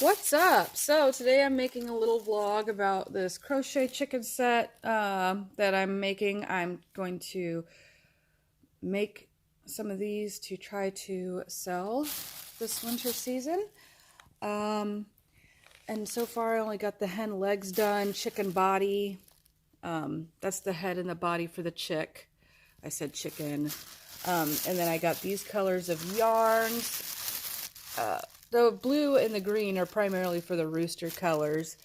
What's up? So today I'm making a little vlog about this crochet chicken set that I'm making. I'm going to make some of these to try to sell this winter season. And so far I only got the hen legs done, chicken body. That's the head and the body for the chick. I said chicken. And then I got these colors of yarns. The blue and the green are primarily for the rooster colors.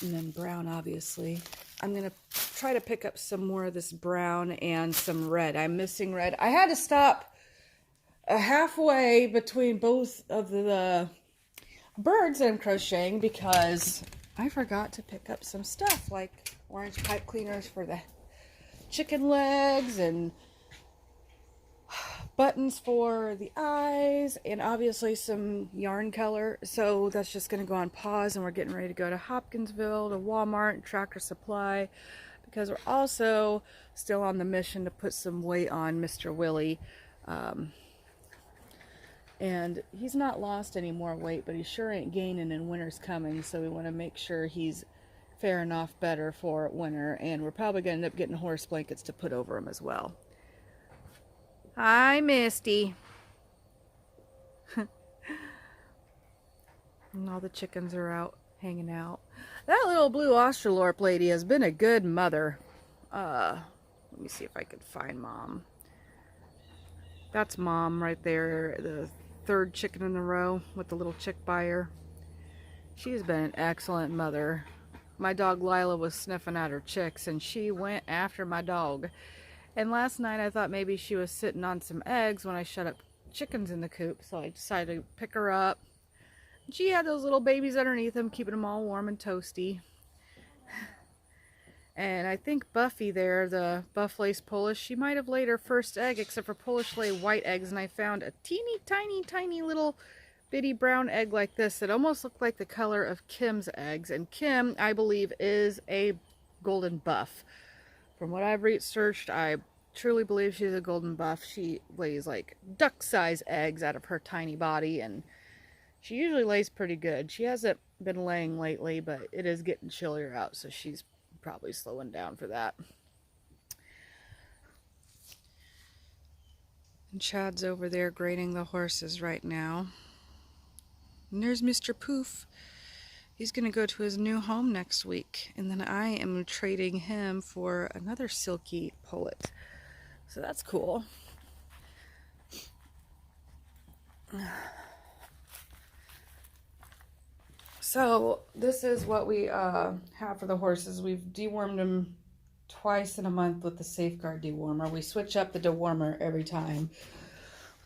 And then brown, obviously. I'm going to try to pick up some more of this brown and some red. I'm missing red. I had to stop halfway between both of the birds that I'm crocheting because I forgot to pick up some stuff like orange pipe cleaners for the chicken legs and buttons for the eyes, and obviously some yarn color. So that's just going to go on pause, and we're getting ready to go to Hopkinsville, to Walmart, and Tractor Supply, because we're also still on the mission to put some weight on Mr. Willie. And he's not lost any more weight, but he sure ain't gaining, and winter's coming, so we want to make sure he's faring off better for winter, and we're probably going to end up getting horse blankets to put over him as well. Hi, Misty. And all the chickens are out hanging out. That little blue Australorp lady has been a good mother. Let me see if I can find Mom. That's Mom right there, the third chicken in the row with the little chick buyer. She's been an excellent mother. My dog Lila was sniffing at her chicks, and she went after my dog. And last night I thought maybe she was sitting on some eggs when I shut up chickens in the coop, so I decided to pick her up. She had those little babies underneath them, keeping them all warm and toasty. And I think Buffy there, the buff lace Polish, she might have laid her first egg, except for Polish lay white eggs, and I found a teeny tiny little bitty brown egg like this that almost looked like the color of Kim's eggs. And Kim, I believe, is a golden buff. From what I've researched, I truly believe she's a golden buff. She lays like duck-sized eggs out of her tiny body, and she usually lays pretty good. She hasn't been laying lately, but it is getting chillier out, so she's probably slowing down for that. And Chad's over there grading the horses right now. And there's Mr. Poof. He's going to go to his new home next week, and then I am trading him for another silky pullet. So that's cool. So this is what we have for the horses. We've dewormed them twice in a month with the Safeguard dewormer. We switch up the dewormer every time.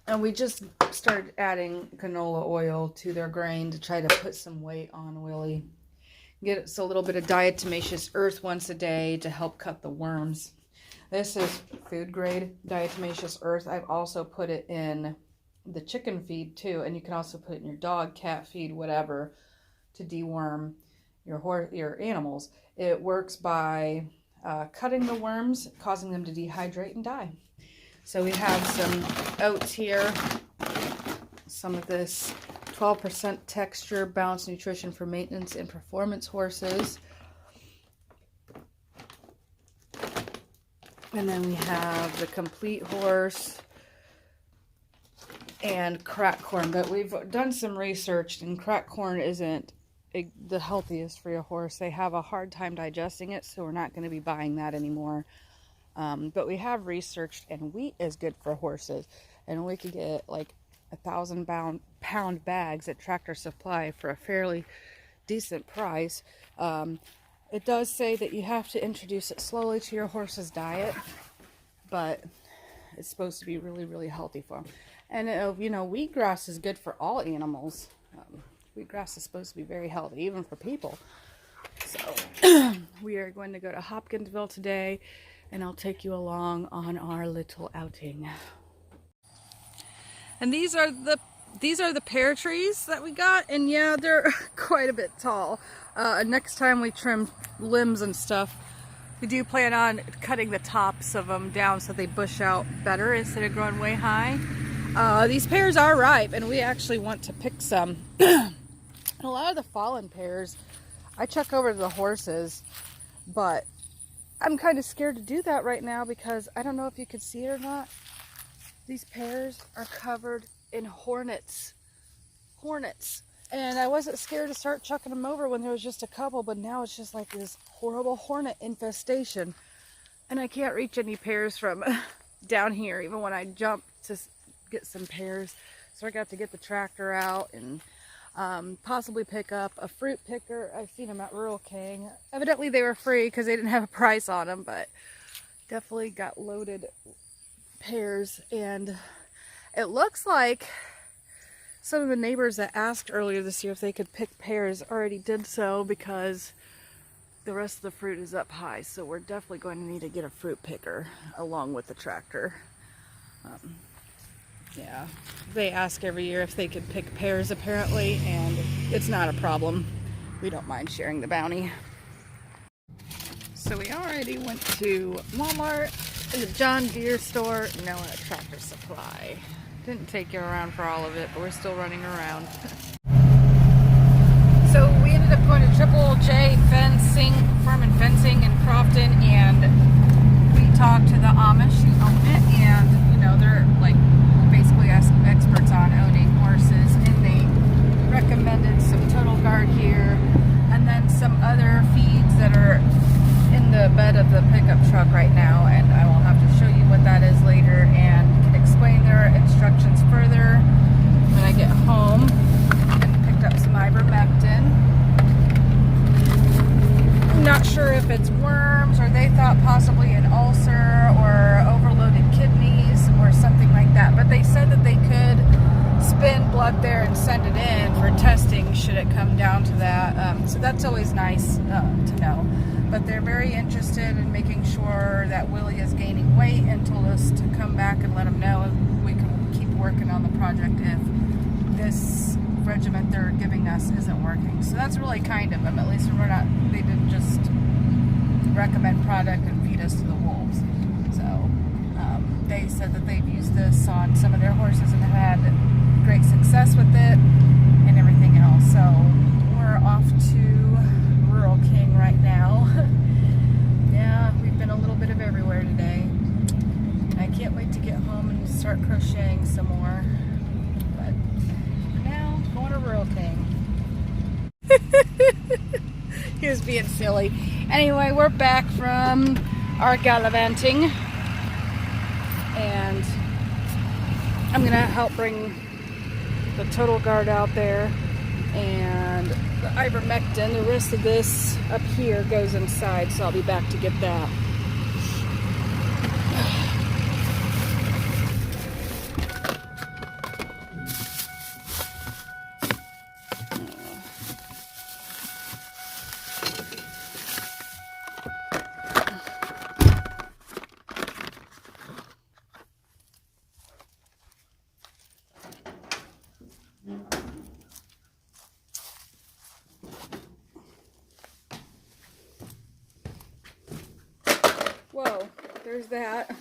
And we just started adding canola oil to their grain to try to put some weight on Willie. Get a little bit of diatomaceous earth once a day to help cut the worms. This is food grade diatomaceous earth. I've also put it in the chicken feed too, and you can also put it in your dog, cat feed, whatever, to deworm your animals. It works by cutting the worms, causing them to dehydrate and die. So we have some oats here, some of this 12% texture, balanced nutrition for maintenance and performance horses. And then we have the complete horse and cracked corn. But we've done some research, and cracked corn isn't the healthiest for your horse. They have a hard time digesting it, so we're not going to be buying that anymore. But we have researched, and wheat is good for horses, and we could get like 1,000-pound bags at Tractor Supply for a fairly decent price. It does say that you have to introduce it slowly to your horse's diet, but it's supposed to be really healthy for them. And you know, wheatgrass is good for all animals. Wheatgrass is supposed to be very healthy, even for people. So we are going to go to Hopkinsville today, and I'll take you along on our little outing. And these are the pear trees that we got, and yeah, they're quite a bit tall. Next time we trim limbs and stuff, we do plan on cutting the tops of them down so they bush out better instead of growing way high. These pears are ripe, and we actually want to pick some. And a lot of the fallen pears, I chuck over to the horses, but I'm kind of scared to do that right now because I don't know if you can see it or not. These pears are covered in hornets. Hornets. And I wasn't scared to start chucking them over when there was just a couple, but now it's just like this horrible hornet infestation. And I can't reach any pears from down here, even when I jump to get some pears. So I got to get the tractor out and possibly pick up a fruit picker. I've seen them at Rural King. Evidently they were free because they didn't have a price on them, but definitely got loaded pears. And it looks like some of the neighbors that asked earlier this year if they could pick pears already did so because the rest of the fruit is up high. So we're definitely going to need to get a fruit picker along with the tractor. Yeah, they ask every year if they could pick pears apparently, and it's not a problem. We don't mind sharing the bounty. So we already went to Walmart, the John Deere store, now at Tractor Supply. Didn't take you around for all of it, but we're still running around. So we ended up going to Triple J Fencing, Farm and Fencing in Crofton, and we talked to the Amish who own it, and you know, they're like basically experts on owning horses, and they recommended some Total Guard here, and then some other feeds that are in the bed of the pickup truck right now, and I will have to show you what that is later and can explain their instructions further when I get home. And picked up some ivermectin. I'm not sure if it's worms or they thought possibly an ulcer or overloaded kidneys or something like that, but they said that they could spin blood there and send it in for testing should it come down to that. So that's always nice to know. But they're very interested in making sure that Willie is gaining weight and told us to come back and let them know if we can keep working on the project if this regiment they're giving us isn't working. So that's really kind of them. At least we're not, they didn't just recommend product and feed us to the wolves. So they said that they've used this on some of their horses and have had great success with it and everything else. So we're off to Rural King right now. Yeah, we've been a little bit of everywhere today. I can't wait to get home and start crocheting some more. But for now, going to Rural King. He was being silly. Anyway, we're back from our gallivanting, and I'm gonna help bring the Total Guard out there, and the ivermectin. The rest of this up here goes inside, so I'll be back to get that. Whoa, there's that.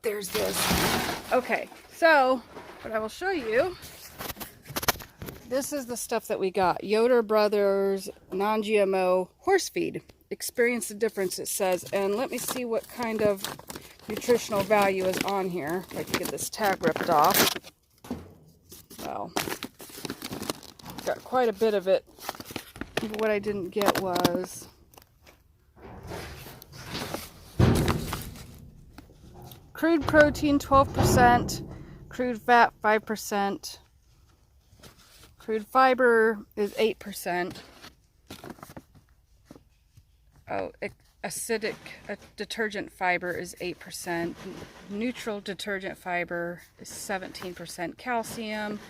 There's this. Okay, so what I will show you, this is the stuff that we got. Yoder Brothers non-GMO horse feed. Experience the difference, it says. And let me see what kind of nutritional value is on here. If I can get this tag ripped off. Well, got quite a bit of it. What I didn't get was crude protein 12%, crude fat 5%, crude fiber is 8%. Oh, acidic detergent fiber is 8%. Neutral detergent fiber is 17%. Calcium,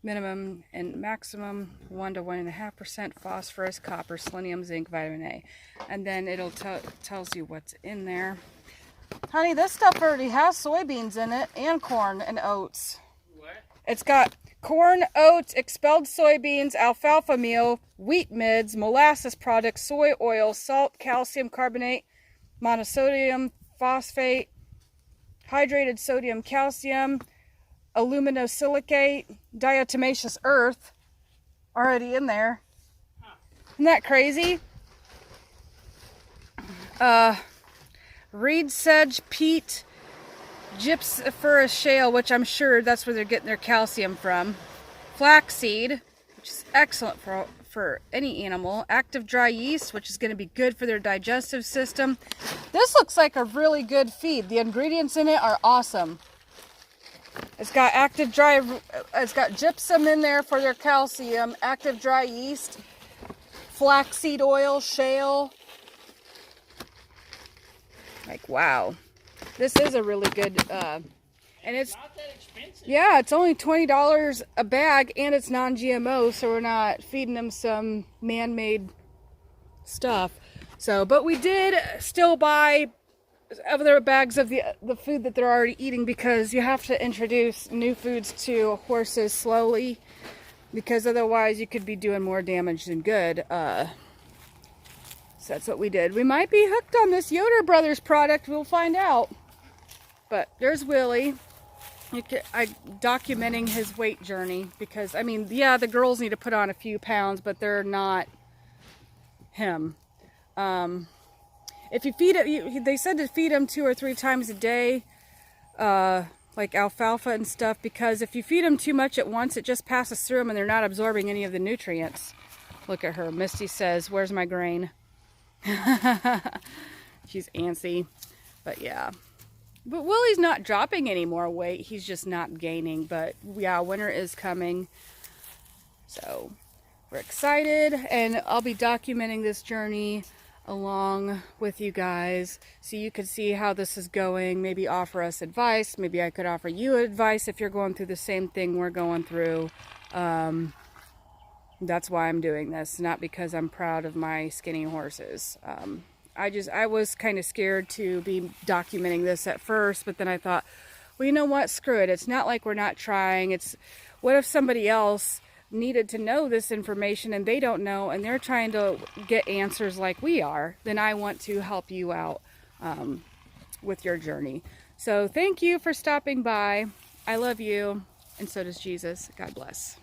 minimum and maximum 1 to 1.5%. Phosphorus, copper, selenium, zinc, vitamin A. And then it'll tells you what's in there. Honey, this stuff already has soybeans in it and corn and oats. What? It's got corn, oats, expelled soybeans, alfalfa meal, wheat midds, molasses products, soy oil, salt, calcium carbonate, monosodium phosphate, hydrated sodium calcium, aluminosilicate, diatomaceous earth already in there. Isn't that crazy? Reed sedge, peat, gypsiferous shale, which I'm sure that's where they're getting their calcium from. Flaxseed, which is excellent for any animal. Active dry yeast, which is going to be good for their digestive system. This looks like a really good feed. The ingredients in it are awesome. It's got it's got gypsum in there for their calcium, active dry yeast, flaxseed oil, shale. Like, wow. This is a really good, and it's not that expensive. Yeah, it's only $20 a bag, and it's non-GMO, so we're not feeding them some man-made stuff. So, but we did still buy other bags of the food that they're already eating, because you have to introduce new foods to horses slowly, because otherwise you could be doing more damage than good. So that's what we did. We might be hooked on this Yoder Brothers product. We'll find out. But there's Willie. I'm documenting his weight journey, because, I mean, yeah, the girls need to put on a few pounds, but they're not him. If you feed it, they said to feed them 2 or 3 times a day, like alfalfa and stuff, because if you feed them too much at once, it just passes through them and they're not absorbing any of the nutrients. Look at her. Misty says, "Where's my grain?" She's antsy. But yeah. But Willie's not dropping any more weight. He's just not gaining. But yeah, winter is coming. So we're excited. And I'll be documenting this journey along with you guys, so you can see how this is going. Maybe offer us advice. Maybe I could offer you advice if you're going through the same thing we're going through. That's why I'm doing this, not because I'm proud of my skinny horses. I was kind of scared to be documenting this at first, but then I thought, well, you know what? Screw it. It's not like we're not trying. It's, what if somebody else needed to know this information and they don't know, and they're trying to get answers like we are? Then I want to help you out with your journey. So thank you for stopping by. I love you, and so does Jesus. God bless.